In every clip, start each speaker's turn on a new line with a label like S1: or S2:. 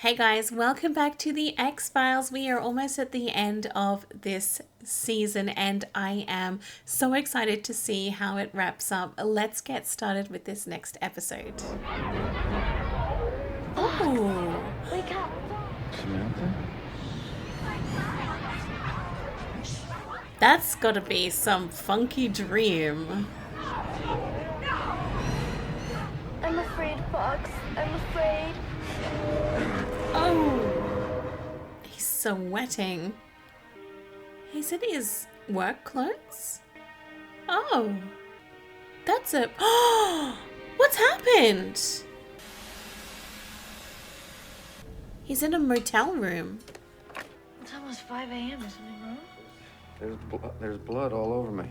S1: Hey guys, welcome back to the X-Files. We are almost at the end of this season and I am so excited to see how it wraps up. Let's get started with this next episode. Oh,
S2: Wake up.
S3: Samantha?
S1: that's gotta be some funky dream.
S2: I'm afraid, Fox. I'm afraid.
S1: Oh, he's sweating. He's in his work clothes? Oh, that's a... Oh, what's happened? He's in a motel room.
S2: It's almost 5 a.m. Is something wrong?
S3: There's blood all over me.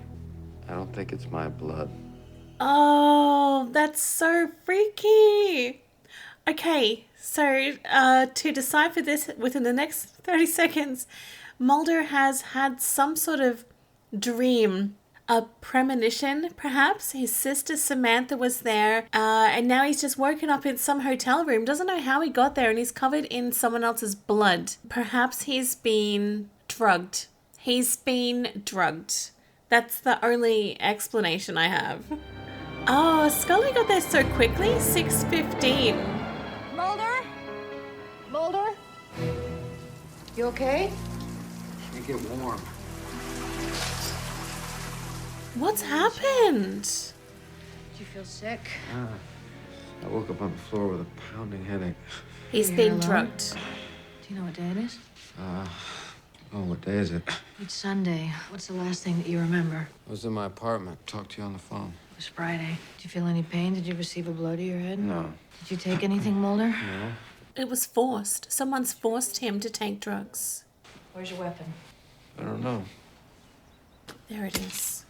S3: I don't think it's my blood.
S1: Oh, that's so freaky. Okay, so to decipher this within the next 30 seconds, Mulder has had some sort of dream, a premonition, perhaps. His sister Samantha was there, and now he's just woken up in some hotel room. Doesn't know how he got there, and he's covered in someone else's blood. Perhaps he's been drugged. He's been drugged. That's the only explanation I have. Oh, Scully got there so quickly. 6:15.
S2: Mulder? Mulder? You okay?
S3: Can't get warm.
S1: What's happened?
S2: Do you feel sick?
S3: I woke up on the floor with a pounding headache.
S1: He's
S2: You're
S1: been
S2: alone?
S1: drugged.
S2: Do you know what day it is?
S3: What day is it?
S2: It's Sunday. What's the last thing that you remember?
S3: I was in my apartment. Talked to you on the phone.
S2: It was Friday. Did you feel any pain? Did you receive a blow to your head?
S3: No.
S2: Did you take anything, Mulder?
S3: No?
S1: It was forced. Someone's forced him to take drugs.
S2: Where's your weapon?
S3: I don't know.
S1: There it is.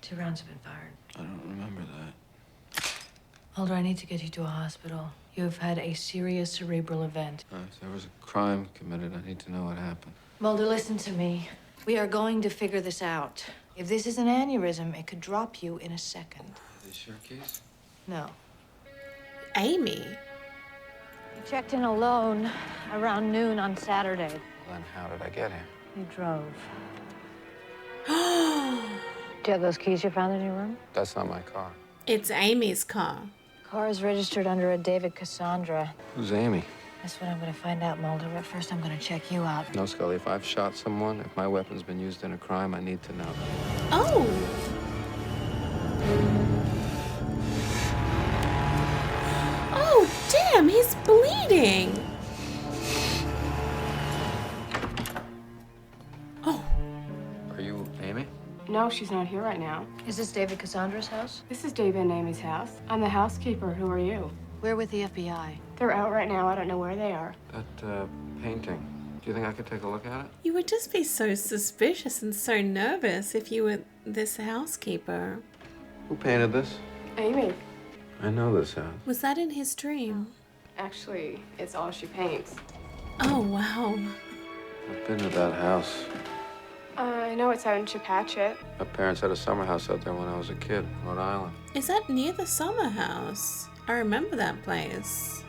S2: 2 rounds have been fired.
S3: I don't remember that.
S2: Mulder, I need to get you to a hospital. You have had a serious cerebral event.
S3: If there was a crime committed, I need to know what happened.
S2: Mulder, listen to me. We are going to figure this out. If this is an aneurysm, it could drop you in a second.
S3: Is this your case?
S2: No.
S1: Amy.
S2: You checked in alone around noon on Saturday.
S3: Well, then how did I get here?
S2: You drove. Do you have those keys you found in your room?
S3: That's not my car.
S1: It's Amy's car.
S2: Car is registered under a David Cassandra.
S3: Who's Amy?
S2: That's what I'm going to find out, Mulder. But first, I'm going to check you out.
S3: No, Scully. If I've shot someone, if my weapon's been used in a crime, I need to know.
S1: Oh. Oh, damn, he's bleeding. Oh,
S3: Are you Amy?
S4: No, she's not here right now.
S2: Is this David Cassandra's house?
S4: This is David and Amy's house. I'm the housekeeper. Who are you?
S2: We're with the FBI.
S4: They're out right now. I don't know where they are.
S3: That, painting. Do you think I could take a look at it?
S1: you would just be so suspicious and so nervous if you were this housekeeper.
S3: Who painted this?
S4: Amy.
S3: I know this house.
S1: Was that in his dream?
S4: Actually, it's all she paints.
S1: Oh, wow.
S3: I've been to that house.
S4: I know it's out in Chepachet.
S3: My parents had a summer house out there when I was a kid, Rhode Island.
S1: Is that near the summer house? I remember that place.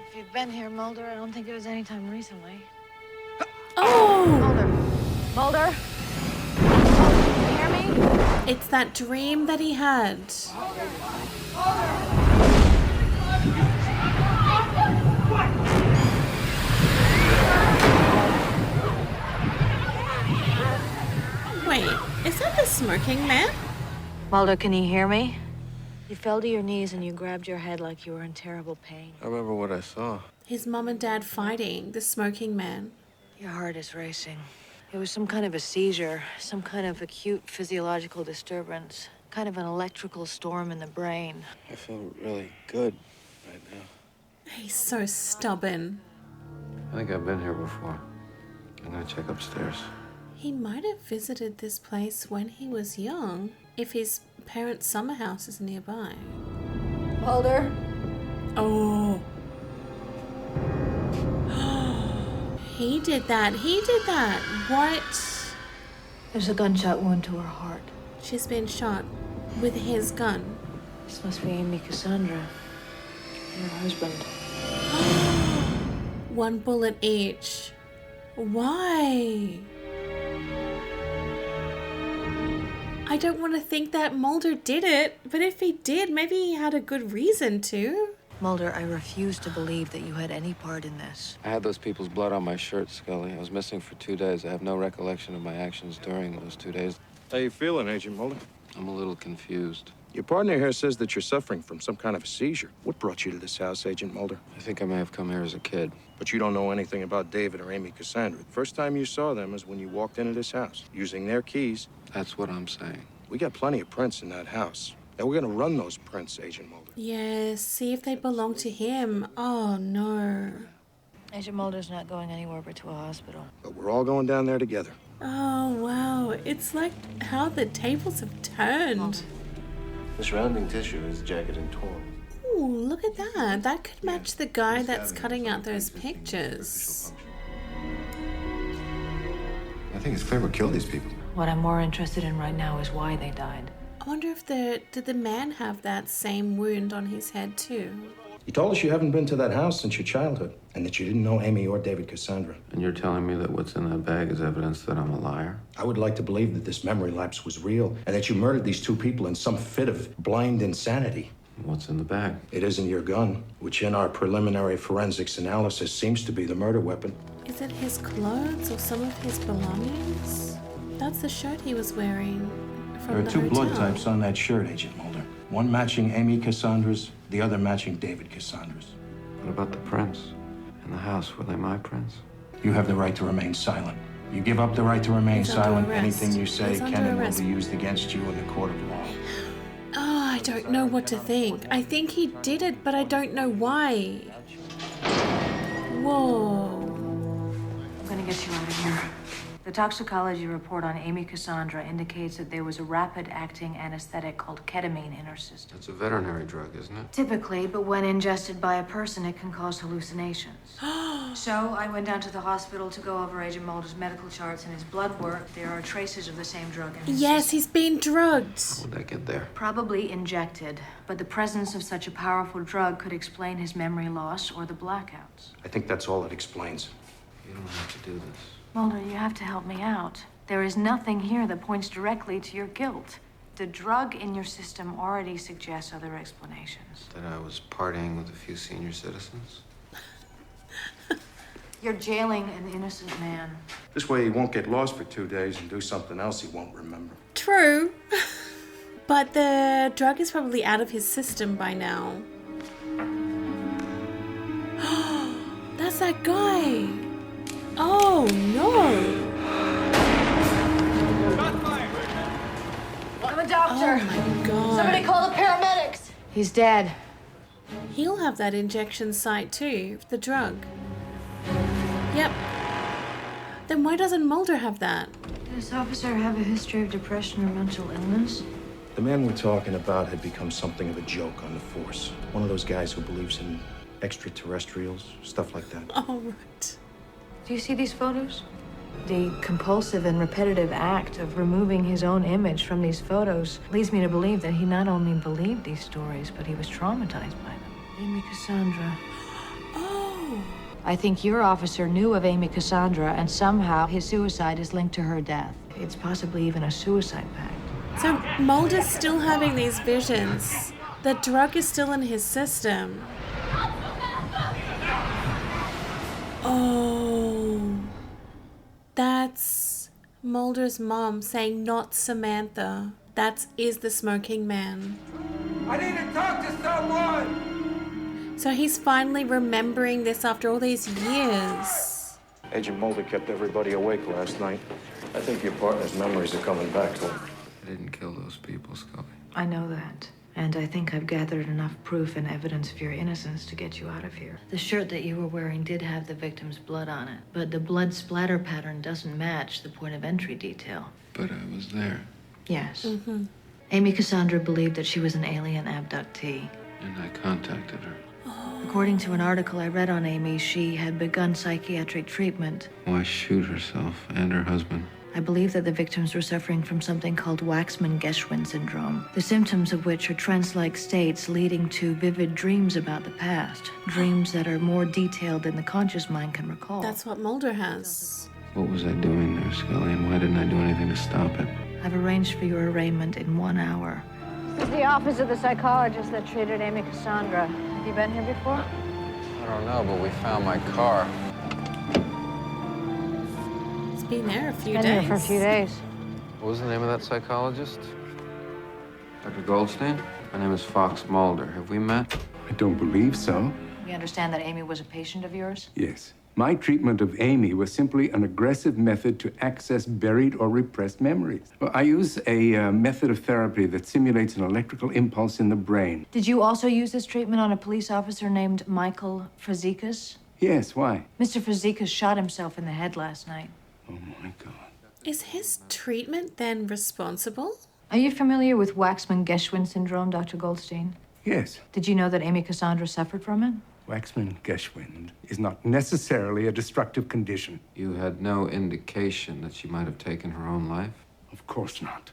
S2: If you've been here, Mulder, I don't think it was any time recently.
S1: Oh!
S2: Mulder. Mulder? Can you hear me?
S1: It's that dream that he had. Wait, is that the smoking man?
S2: Mulder, can you hear me? You fell to your knees and you grabbed your head like you were in terrible pain.
S3: I remember what I saw.
S1: His mom and dad fighting, the smoking man.
S2: Your heart is racing. It was some kind of a seizure, some kind of acute physiological disturbance, kind of an electrical storm in the brain.
S3: I feel really good right now.
S1: He's so stubborn.
S3: I think I've been here before. I'm gonna check upstairs.
S1: He might have visited this place when he was young, if his parents' summer house is nearby.
S2: Mulder?
S1: Oh. He did that. He did that. What?
S2: There's a gunshot wound to her heart.
S1: She's been shot with his gun.
S2: This must be Amy Cassandra, your husband.
S1: 1 bullet each. Why? I don't want to think that Mulder did it, but if he did, maybe he had a good reason to.
S2: Mulder, I refuse to believe that you had any part in this.
S3: I had those people's blood on my shirt, Scully. I was missing for 2 days. I have no recollection of my actions during those 2 days.
S5: How you feeling, Agent Mulder?
S3: I'm a little confused.
S5: Your partner here says that you're suffering from some kind of a seizure. What brought you to this house, Agent Mulder?
S3: I think I may have come here as a kid.
S5: But you don't know anything about David or Amy Cassandra. The first time you saw them is when you walked into this house, using their keys.
S3: That's what I'm saying.
S5: We got plenty of prints in that house. Now we're gonna run those prints, Agent Mulder.
S1: Yes, see if they belong to him. Oh no.
S2: Agent Mulder's not going anywhere but to a hospital.
S5: But we're all going down there together.
S1: Oh wow, it's like how the tables have turned.
S6: The surrounding tissue is jagged and torn.
S1: Ooh, look at that. That could match the guy that's cutting out those pictures.
S6: I think it's clear what killed these people.
S2: What I'm more interested in right now is why they died.
S1: I wonder if did the man have that same wound on his head too?
S5: You told us you haven't been to that house since your childhood, and that you didn't know Amy or David Cassandra.
S3: And you're telling me that what's in that bag is evidence that I'm a liar?
S5: I would like to believe that this memory lapse was real, and that you murdered these two people in some fit of blind insanity.
S3: What's in the bag?
S5: It isn't your gun, which in our preliminary forensics analysis seems to be the murder weapon.
S1: Is it his clothes or some of his belongings? That's the shirt he was wearing from
S5: There are
S1: the
S5: two blood
S1: hotel.
S5: types on that shirt, Agent Mulder. One matching Amy Cassandra's, the other matching David Cassandra's.
S3: What about the prints? In the house, were they my prints?
S5: You have the right to remain silent. You give up the right to remain
S1: He's under
S5: silent,
S1: arrest.
S5: anything you say
S1: He's under
S5: can and will
S1: arrest.
S5: be used against you in the court of law.
S1: Oh, I don't know what to think. I think he did it, but I don't know why. Whoa.
S2: I'm gonna get you out of here. The toxicology report on Amy Cassandra indicates that there was a rapid-acting anesthetic called ketamine in her system.
S3: It's a veterinary drug, isn't it?
S2: Typically, but when ingested by a person, it can cause hallucinations. So I went down to the hospital to go over Agent Mulder's medical charts and his blood work. There are traces of the same drug in his
S1: Yes,
S2: system.
S1: he's been drugged.
S3: How would I get there?
S2: Probably injected, but the presence of such a powerful drug could explain his memory loss or the blackouts.
S5: I think that's all it explains.
S3: You don't have to do this.
S2: Mulder, you have to help me out. There is nothing here that points directly to your guilt. The drug in your system already suggests other explanations.
S3: That I was partying with a few senior citizens?
S2: You're jailing an innocent man.
S5: This way he won't get lost for 2 days and do something else he won't remember.
S1: True. But the drug is probably out of his system by now. That's that guy. Oh no.
S2: I'm a doctor.
S1: Oh my god.
S2: Somebody call the paramedics. He's dead.
S1: He'll have that injection site too, the drug. Yep. Then why doesn't Mulder have that?
S2: Does this officer have a history of depression or mental illness?
S5: The man we're talking about had become something of a joke on the force. One of those guys who believes in extraterrestrials, stuff like that.
S1: Oh, right.
S2: Do you see these photos? The compulsive and repetitive act of removing his own image from these photos leads me to believe that he not only believed these stories, but he was traumatized by them. Amy Cassandra.
S1: Oh.
S2: I think your officer knew of Amy Cassandra, and somehow his suicide is linked to her death. It's possibly even a suicide pact.
S1: So Mulder's still having these visions. The drug is still in his system. Oh. That's Mulder's mom saying not Samantha. That is the smoking man.
S7: I need to talk to someone!
S1: So he's finally remembering this after all these years.
S5: Agent Mulder kept everybody awake last night. I think your partner's memories are coming back to him.
S3: I didn't kill those people, Scully.
S2: I know that. And I think I've gathered enough proof and evidence of your innocence to get you out of here. The shirt that you were wearing did have the victim's blood on it, but the blood splatter pattern doesn't match the point of entry detail.
S3: But I was there,
S2: Yes. Amy Cassandra believed that she was an alien abductee.
S3: and I contacted her.
S2: According to an article I read on Amy, she had begun psychiatric treatment.
S3: Why shoot herself and her husband?
S2: I believe that the victims were suffering from something called Waxman-Geschwin syndrome, the symptoms of which are trance-like states leading to vivid dreams about the past, dreams that are more detailed than the conscious mind can recall.
S1: That's what Mulder has.
S3: What was I doing there, Scully, and why didn't I do anything to stop it?
S2: I've arranged for your arraignment in 1 hour.
S8: This is the office of the psychologist that treated Amy Cassandra. Have you been here before?
S3: I don't know, but we found my car.
S1: It's been there a few
S8: Been
S1: days.
S8: here for a few days.
S3: What was the name of that psychologist? Dr. Goldstein? My name is Fox Mulder. Have we met?
S9: I don't believe so.
S2: We understand that Amy was a patient of yours?
S9: Yes. My treatment of Amy was simply an aggressive method to access buried or repressed memories. Well, I use a method of therapy that simulates an electrical impulse in the brain.
S2: Did you also use this treatment on a police officer named Michael Fazekas?
S9: Yes, why?
S2: Mr. Fazekas shot himself in the head last night.
S9: Oh, my God.
S1: Is his treatment then responsible?
S2: Are you familiar with Waxman-Geschwin syndrome, Dr. Goldstein?
S9: Yes.
S2: Did you know that Amy Cassandra suffered from it?
S9: Waxman-Geschwin is not necessarily a destructive condition.
S3: You had no indication that she might have taken her own life?
S9: Of course not.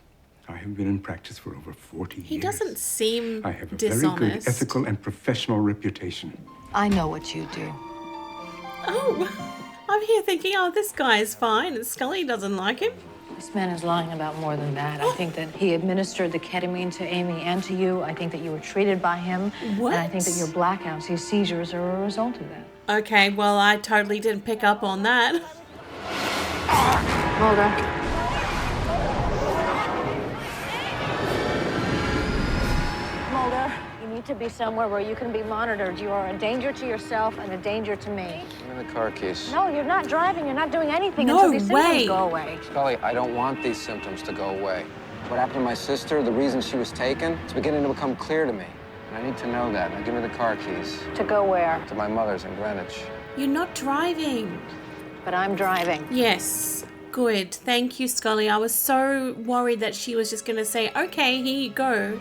S9: I have been in practice for over 40 years.
S1: He doesn't seem
S9: I have a
S1: dishonest.
S9: very good ethical and professional reputation.
S2: I know what you do.
S1: Oh, I'm here thinking, oh, this guy is fine, and Scully doesn't like him.
S2: This man is lying about more than that. I think that he administered the ketamine to Amy and to you. I think that you were treated by him.
S1: What?
S2: And I think that your blackouts, these seizures, are a result of that.
S1: Okay, well, I totally didn't pick up on that.
S2: Mulder. Mulder, you need to be somewhere where you can be monitored. You are a danger to yourself and a danger to me.
S3: Give me the car keys.
S8: No, you're not driving. You're not doing anything
S1: No
S8: until these
S1: way.
S8: symptoms go away.
S3: Scully, I don't want these symptoms to go away. What happened to my sister, the reason she was taken, it's beginning to become clear to me. And I need to know that. Now give me the car keys.
S8: To go where?
S3: To my mother's in Greenwich.
S1: You're not driving.
S8: But I'm driving.
S1: Yes, good. Thank you, Scully. I was so worried that she was just going to say, okay, here you go.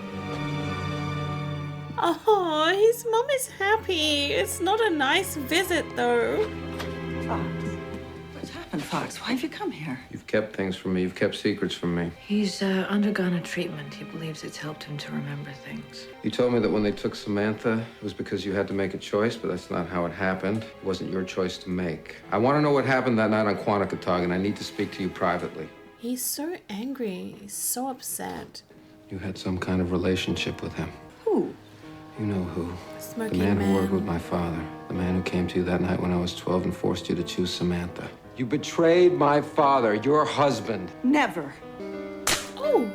S1: Oh, his mum is happy. It's not a nice visit, though.
S10: What's happened, Fox? Why have you come here?
S3: You've kept things from me. You've kept secrets from me.
S2: He's undergone a treatment. He believes it's helped him to remember things.
S3: You told me that when they took Samantha, it was because you had to make a choice, but that's not how it happened. It wasn't your choice to make. I want to know what happened that night on Quanticottag, and I need to speak to you privately.
S1: He's so angry. He's so upset.
S3: You had some kind of relationship with him.
S10: Who?
S3: You know who.
S1: Smoking
S3: The man who worked
S1: man.
S3: with my father. The man who came to you that night when I was 12 and forced you to choose Samantha. You betrayed my father, your husband.
S10: Never.
S1: Oh,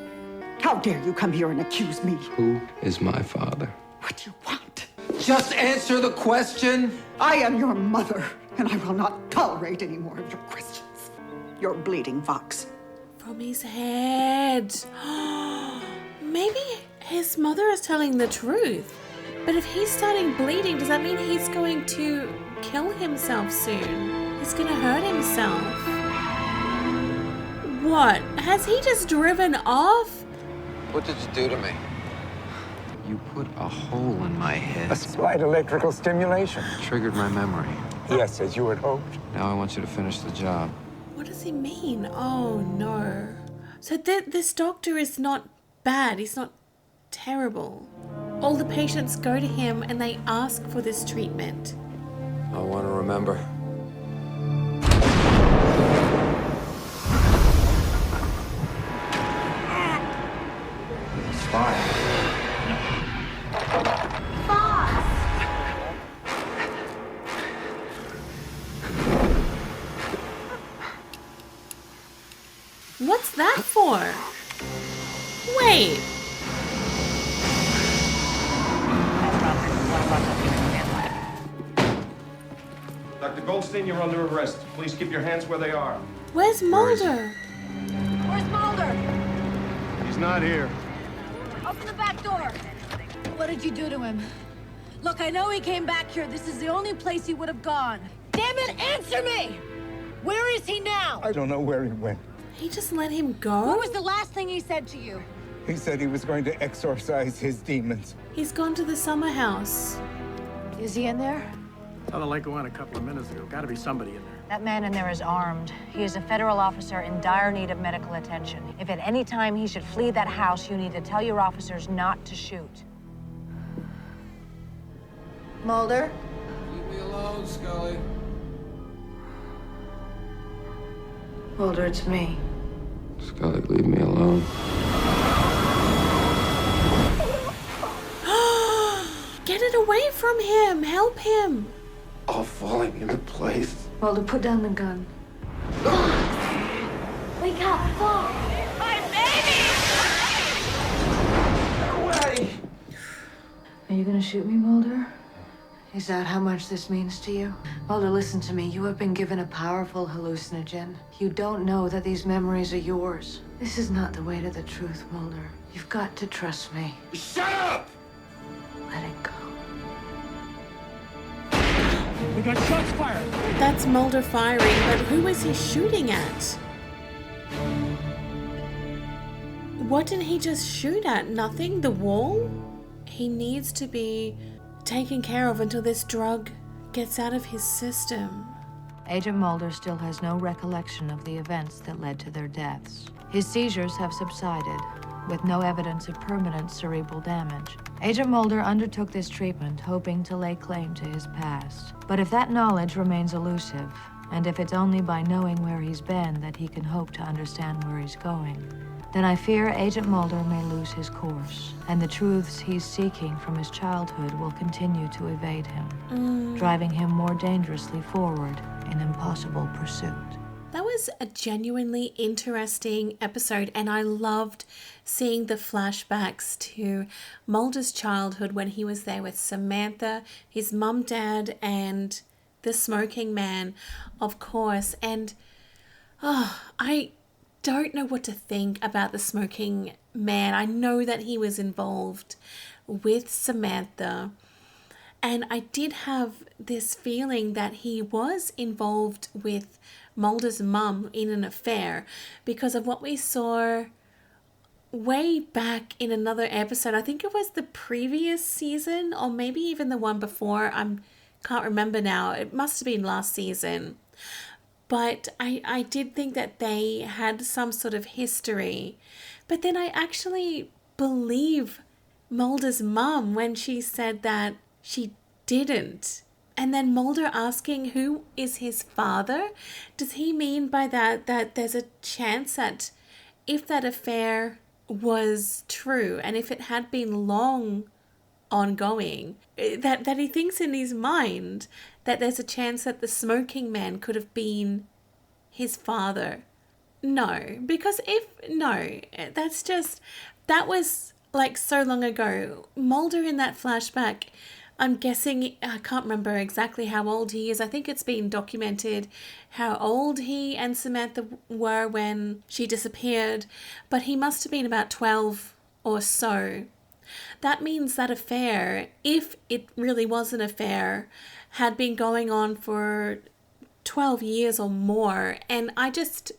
S10: How dare you come here and accuse me?
S3: Who is my father?
S10: What do you want?
S7: Just answer the question.
S10: I am your mother, and I will not tolerate any more of your questions. You're bleeding, Fox.
S1: from his head. Maybe his mother is telling the truth. But if he's starting bleeding, does that mean he's going to kill himself soon? He's going to hurt himself. What? Has he just driven off?
S3: What did you do to me? You put a hole in my head.
S11: A slight electrical stimulation.
S3: Triggered my memory.
S11: Yes, as you had hoped.
S3: Now I want you to finish the job.
S1: What does he mean? Oh, no. So this doctor is not bad. He's not terrible. All the patients go to him and they ask for this treatment.
S3: I want to remember.
S1: What's that for? Wait.
S5: Dr. Goldstein, you're under arrest. Please keep your hands where they are.
S1: Where's Mulder?
S8: Where's Mulder?
S5: He's not here.
S8: Open the back door. What did you do to him? Look, I know he came back here. This is the only place he would have gone. Damn it, answer me! Where is he now?
S11: I don't know where he went.
S1: He just let him go?
S8: What was the last thing he said to you?
S11: He said he was going to exorcise his demons.
S1: He's gone to the summer house.
S2: Is he in there?
S12: Saw the light go on a couple of minutes ago. Gotta be somebody in there.
S2: That man in there is armed. He is a federal officer in dire need of medical attention. If at any time he should flee that house, you need to tell your officers not to shoot. Mulder?
S3: Leave me alone, Scully.
S2: Mulder, it's me.
S3: Scully, leave me alone.
S1: Get it away from him! Help him!
S3: All falling into place.
S2: Mulder, put down the gun.
S8: Wake up, fall.
S7: My baby!
S3: Away!
S2: Are you gonna shoot me, Mulder? Is that how much this means to you? Mulder, listen to me. You have been given a powerful hallucinogen. You don't know that these memories are yours. This is not the way to the truth, Mulder. You've got to trust me.
S3: Shut up!
S2: Let it go.
S12: We got shots fired.
S1: That's Mulder firing, but who is he shooting at? What did he just shoot at? Nothing? The wall? He needs to be taken care of until this drug gets out of his system.
S2: Agent Mulder still has no recollection of the events that led to their deaths. His seizures have subsided, with no evidence of permanent cerebral damage. Agent Mulder undertook this treatment hoping to lay claim to his past. But if that knowledge remains elusive, and if it's only by knowing where he's been that he can hope to understand where he's going, then I fear Agent Mulder may lose his course, and the truths he's seeking from his childhood will continue to evade him, driving him more dangerously forward in impossible pursuit.
S1: That was a genuinely interesting episode, and I loved seeing the flashbacks to Mulder's childhood when he was there with Samantha, his mum, dad, and the smoking man, of course. And I don't know what to think about the smoking man. I know that he was involved with Samantha, and I did have this feeling that he was involved with Mulder's mum in an affair because of what we saw way back in another episode. I think it was the previous season or maybe even the one before. I can't remember now. It must have been last season. But I did think that they had some sort of history. But then I actually believe Mulder's mum when she said that she didn't. And then Mulder asking who is his father. Does he mean by that there's a chance that if that affair was true and if it had been long ongoing, that he thinks in his mind that there's a chance that the smoking man could have been his father? No, because that was like so long ago. Mulder in that flashback, I'm guessing, I can't remember exactly how old he is. I think it's been documented how old he and Samantha were when she disappeared, but he must have been about 12 or so. That means that affair, if it really was an affair, had been going on for 12 years or more, and I just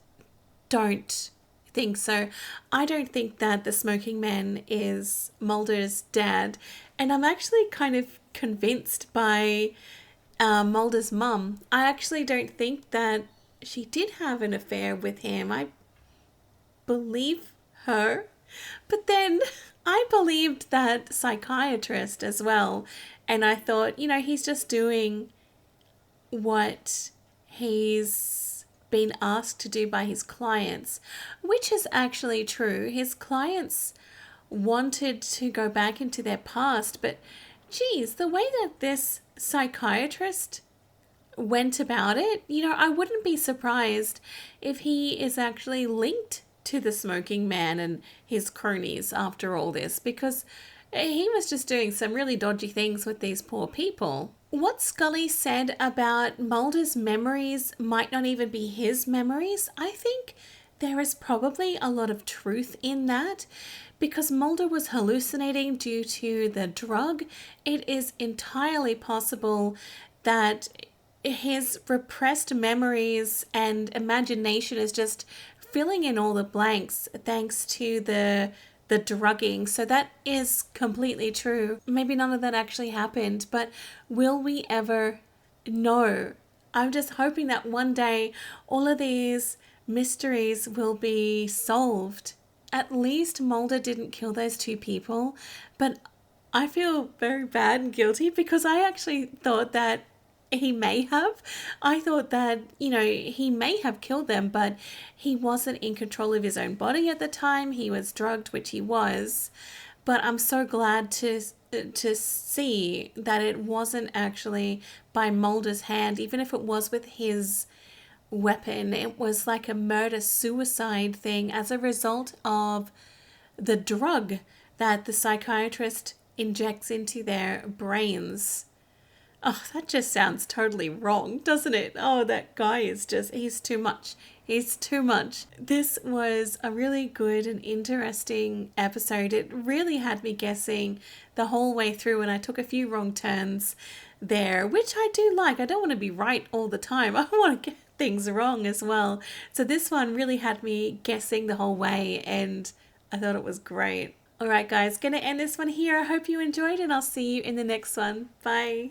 S1: don't think so. I don't think that the smoking man is Mulder's dad, and I'm actually kind of convinced by Mulder's mum. I actually don't think that she did have an affair with him. I believe her, but then I believed that psychiatrist as well, and I thought, he's just doing what he's been asked to do by his clients, which is actually true. His clients wanted to go back into their past, but geez, the way that this psychiatrist went about it, I wouldn't be surprised if he is actually linked to the smoking man and his cronies after all this, because he was just doing some really dodgy things with these poor people. What Scully said about Mulder's memories might not even be his memories, I think there is probably a lot of truth in that, because Mulder was hallucinating due to the drug. It is entirely possible that his repressed memories and imagination is just filling in all the blanks thanks to the drugging. So that is completely true. Maybe none of that actually happened, but will we ever no. I'm just hoping that one day all of these mysteries will be solved. At least Mulder didn't kill those two people, but I feel very bad and guilty because I actually thought that he may have. I thought that, he may have killed them, but he wasn't in control of his own body at the time. He was drugged, which he was. But I'm so glad to see that it wasn't actually by Mulder's hand, even if it was with his weapon. It was like a murder-suicide thing as a result of the drug that the psychiatrist injects into their brains. Oh, that just sounds totally wrong, doesn't it? Oh, that guy is he's too much. He's too much. This was a really good and interesting episode. It really had me guessing the whole way through, and I took a few wrong turns there, which I do like. I don't want to be right all the time. I want to get things wrong as well. So this one really had me guessing the whole way, and I thought it was great. All right, guys, gonna end this one here. I hope you enjoyed, and I'll see you in the next one. Bye.